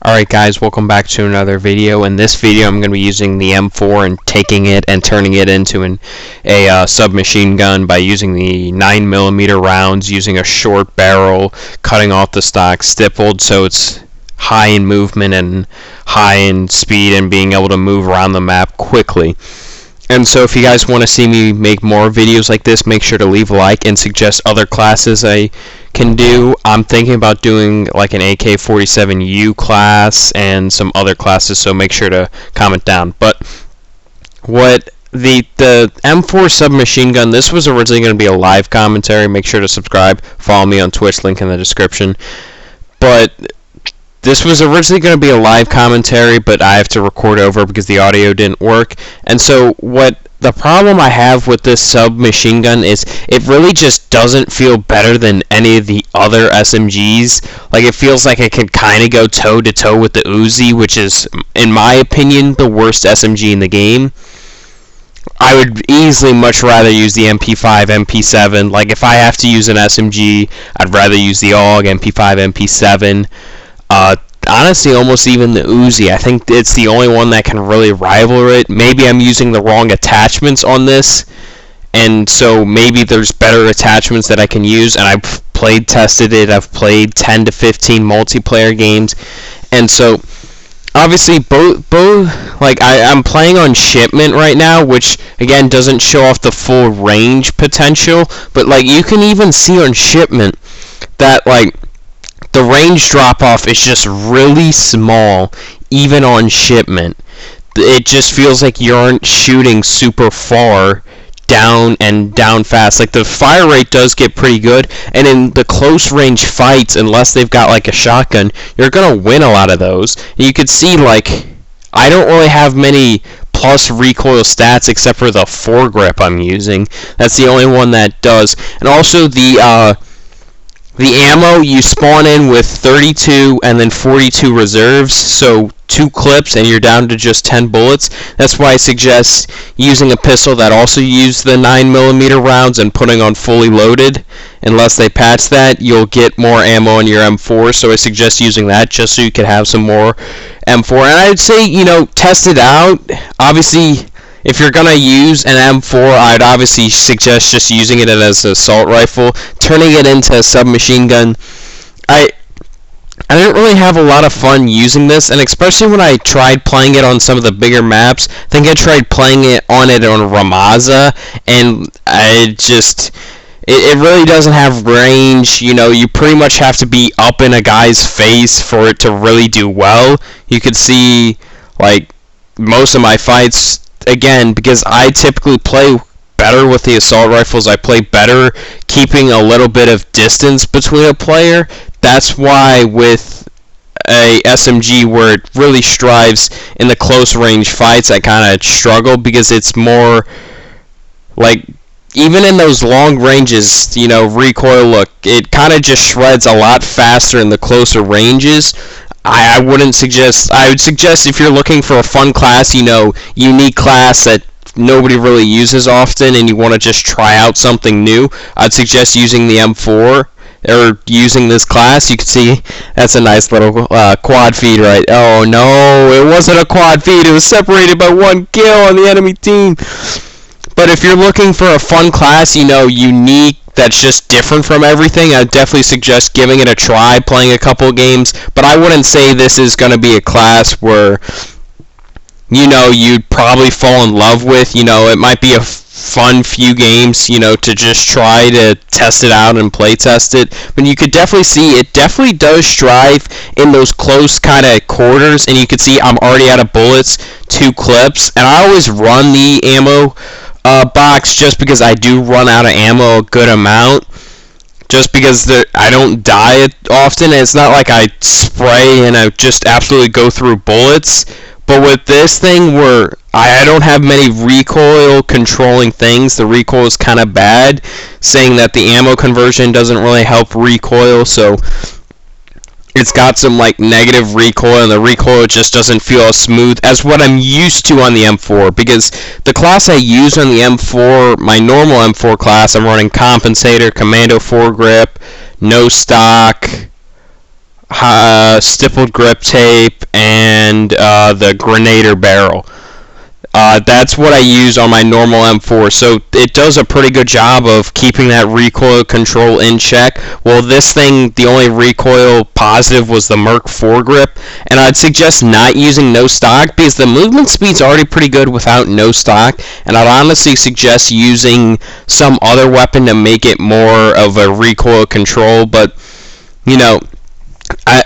Alright guys, welcome back to another video. In this video I'm going to be using the M4 and taking it and turning it into a submachine gun by using the 9mm rounds, using a short barrel, cutting off the stock, stippled so it's high in movement and high in speed and being able to move around the map quickly. And so if you guys want to see me make more videos like this, make sure to leave a like and suggest other classes I can do. I'm thinking about doing like an AK-47U class and some other classes, so make sure to comment down. But what the M4 submachine gun, this was originally going to be a live commentary. Make sure to subscribe, follow me on Twitch, link in the description. But this was originally going to be a live commentary, but I have to record over because the audio didn't work. And so what the problem I have with this submachine gun is it really just doesn't feel better than any of the other SMGs. Like, it feels like it could kind of go toe-to-toe with the Uzi, which is, in my opinion, the worst SMG in the game. I would easily much rather use the MP5, MP7. Like, if I have to use an SMG, I'd rather use the AUG, MP5, MP7. Honestly, almost even the Uzi. I think it's the only one that can really rival it. Maybe I'm using the wrong attachments on this, and so maybe there's better attachments that I can use, and I've tested it. I've played 10 to 15 multiplayer games, and so obviously both like I'm playing on shipment right now, which again doesn't show off the full range potential, but like you can even see on shipment that like the range drop-off is just really small, even on shipment. It just feels like you aren't shooting super far down and down fast. Like, the fire rate does get pretty good, and in the close-range fights, unless they've got, like, a shotgun, you're going to win a lot of those. And you could see, like, I don't really have many plus recoil stats except for the foregrip I'm using. That's the only one that does. And also, the ammo, you spawn in with 32 and then 42 reserves, so 2 clips and you're down to just 10 bullets. That's why I suggest using a pistol that also uses the 9mm rounds and putting on fully loaded. Unless they patch that, you'll get more ammo in your M4, so I suggest using that just so you can have some more M4. And I'd say, you know, test it out. Obviously, if you're going to use an M4, I'd obviously suggest just using it as an assault rifle. Turning it into a submachine gun, I didn't really have a lot of fun using this, and especially when I tried playing it on some of the bigger maps. I think I tried playing it on Ramaza, and it really doesn't have range. You know, you pretty much have to be up in a guy's face for it to really do well. You could see, like, most of my fights, again, because I typically play better with the assault rifles, I play better keeping a little bit of distance between a player. That's why with a SMG where it really strives in the close range fights, I kind of struggle because it's more like, even in those long ranges, you know, recoil, look, it kind of just shreds a lot faster in the closer ranges. I wouldn't suggest. I would suggest if you're looking for a fun class, you know, unique class that nobody really uses often, and you want to just try out something new, I'd suggest using the M4 or using this class. You can see that's a nice little quad feed, right? Oh no, it wasn't a quad feed. It was separated by 1 kill on the enemy team. But if you're looking for a fun class, you know, unique, that's just different from everything, I'd definitely suggest giving it a try, playing a couple games. But I wouldn't say this is going to be a class where, you know, you'd probably fall in love with. You know, it might be a fun few games, you know, to just try to test it out and play test it. But you could definitely see it definitely does strive in those close kind of quarters. And you can see I'm already out of bullets, 2 clips. And I always run the ammo box just because I do run out of ammo a good amount, just because I don't die often, and it's not like I spray and I just absolutely go through bullets. But with this thing where I don't have many recoil controlling things, the recoil is kind of bad, saying that the ammo conversion doesn't really help recoil, so it's got some like negative recoil, and the recoil just doesn't feel as smooth as what I'm used to on the M4, because the class I use on the M4, my normal M4 class, I'm running compensator, commando foregrip, no stock, stippled grip tape, and the grenader barrel. That's what I use on my normal M4, so it does a pretty good job of keeping that recoil control in check. Well, this thing, the only recoil positive was the Merc foregrip, and I'd suggest not using no stock because the movement speed's already pretty good without no stock, and I'd honestly suggest using some other weapon to make it more of a recoil control, but, you know,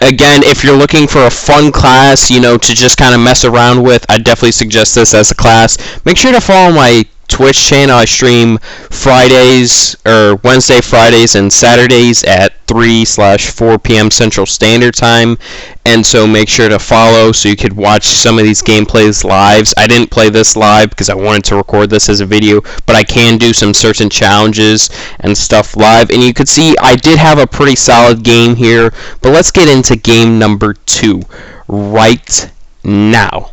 again, if you're looking for a fun class, you know, to just kind of mess around with, I definitely suggest this as a class. Make sure to follow my Twitch channel. I stream Fridays, or Wednesday, Fridays, and Saturdays at 3/4 p.m. Central Standard Time, and so make sure to follow so you could watch some of these gameplays live. I didn't play this live because I wanted to record this as a video, but I can do some certain challenges and stuff live, and you could see I did have a pretty solid game here, but let's get into game number 2 right now.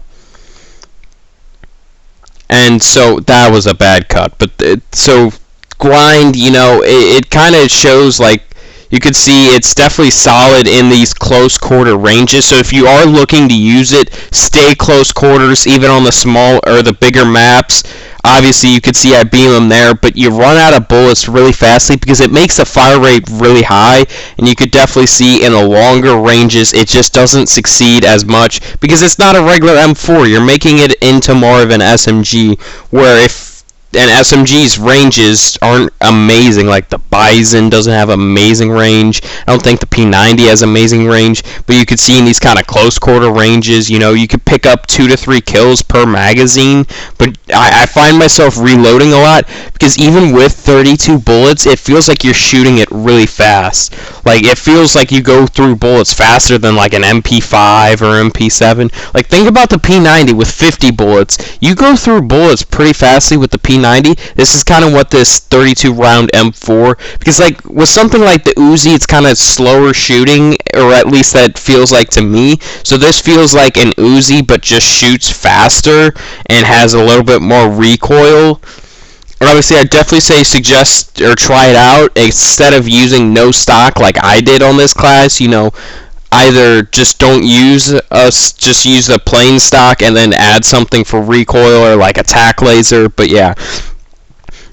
And so that was a bad cut, but so grind, you know, it kind of shows, like, you can see it's definitely solid in these close quarter ranges. So if you are looking to use it, stay close quarters, even on the small or the bigger maps. Obviously, you can see I beam them there, but you run out of bullets really fastly because it makes the fire rate really high, and you could definitely see in the longer ranges it just doesn't succeed as much because it's not a regular M4. You're making it into more of an SMG, where if and SMG's ranges aren't amazing. Like the Bison doesn't have amazing range. I don't think the P90 has amazing range, but you could see in these kind of close quarter ranges, you know, you could pick up 2 to 3 kills per magazine, but I find myself reloading a lot because even with 32 bullets, it feels like you're shooting it really fast. Like, it feels like you go through bullets faster than like an MP5 or MP7. Like, think about the P90 with 50 bullets. You go through bullets pretty fastly with the P90. This is kind of what this 32 round M4, because like with something like the Uzi, it's kind of slower shooting, or at least that feels like to me. So this feels like an Uzi, but just shoots faster and has a little bit more recoil. And obviously, I definitely say suggest or try it out instead of using no stock like I did on this class. You know, either just don't use just use the plain stock and then add something for recoil or like a tack laser. But yeah,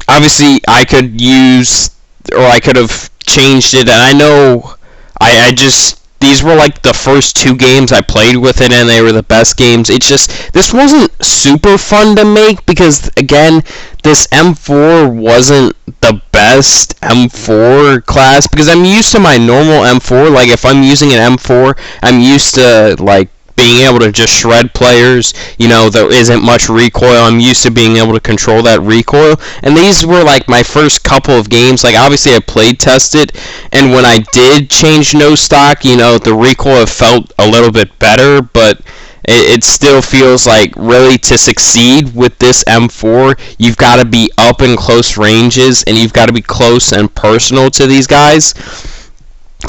obviously I could use, or I could have changed it, and I know I just, these were like the first 2 games I played with it, and they were the best games. It's just, this wasn't super fun to make because, again, this M4 wasn't the best M4 class because I'm used to my normal M4. Like, if I'm using an M4, I'm used to, like, being able to just shred players. You know, there isn't much recoil. I'm used to being able to control that recoil. And these were like my first couple of games. Like, obviously I played tested, and when I did change no stock, you know, the recoil felt a little bit better, but it still feels like, really, to succeed with this M4, you've got to be up in close ranges, and you've got to be close and personal to these guys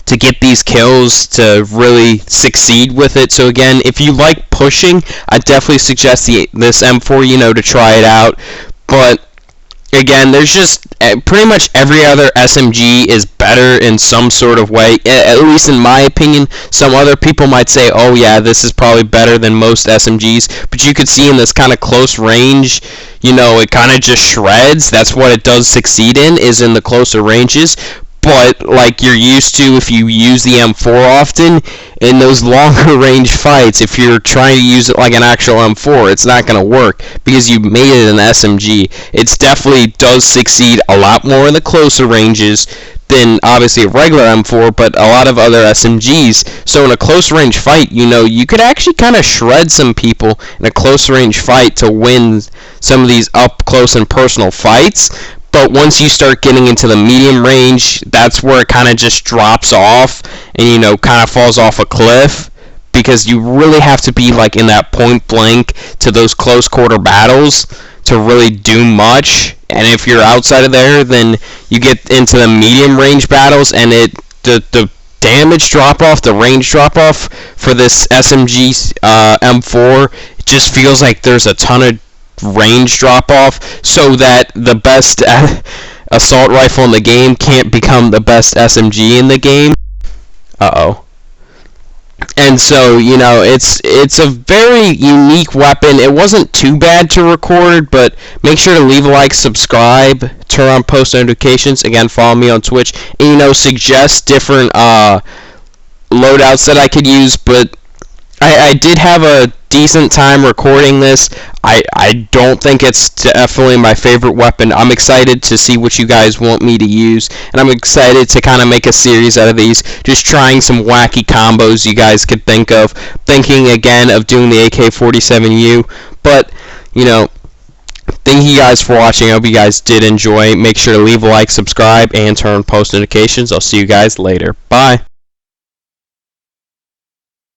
to get these kills to really succeed with it. So again, if you like pushing, I definitely suggest this M4, you know, to try it out. But again, there's just pretty much every other SMG is better in some sort of way, at least in my opinion. Some other people might say, oh yeah, this is probably better than most SMGs, but you could see in this kind of close range, you know, it kind of just shreds. That's what it does succeed in, is in the closer ranges. But like you're used to, if you use the M4 often, in those longer range fights, if you're trying to use it like an actual M4, it's not going to work because you made it an SMG. It definitely does succeed a lot more in the closer ranges than obviously a regular M4, but a lot of other SMGs. So in a close range fight, you know, you could actually kind of shred some people in a close range fight to win some of these up close and personal fights. But once you start getting into the medium range, that's where it kind of just drops off and, you know, kind of falls off a cliff, because you really have to be like in that point blank to those close quarter battles to really do much. And if you're outside of there, then you get into the medium range battles, and the damage drop off, the range drop off for this SMG M4, it just feels like there's a ton of range drop off, so that the best assault rifle in the game can't become the best SMG in the game. Uh-oh. And so, you know, it's a very unique weapon. It wasn't too bad to record, but make sure to leave a like, subscribe, turn on post notifications. Again, follow me on Twitch, and, you know, suggest different loadouts that I could use. But I did have a decent time recording this. I don't think it's definitely my favorite weapon. I'm excited to see what you guys want me to use, and I'm excited to kind of make a series out of these, just trying some wacky combos you guys could think of, thinking again of doing the AK-47U. But, you know, thank you guys for watching. I hope you guys did enjoy. Make sure to leave a like, subscribe, and turn on post notifications. I'll see you guys later. Bye.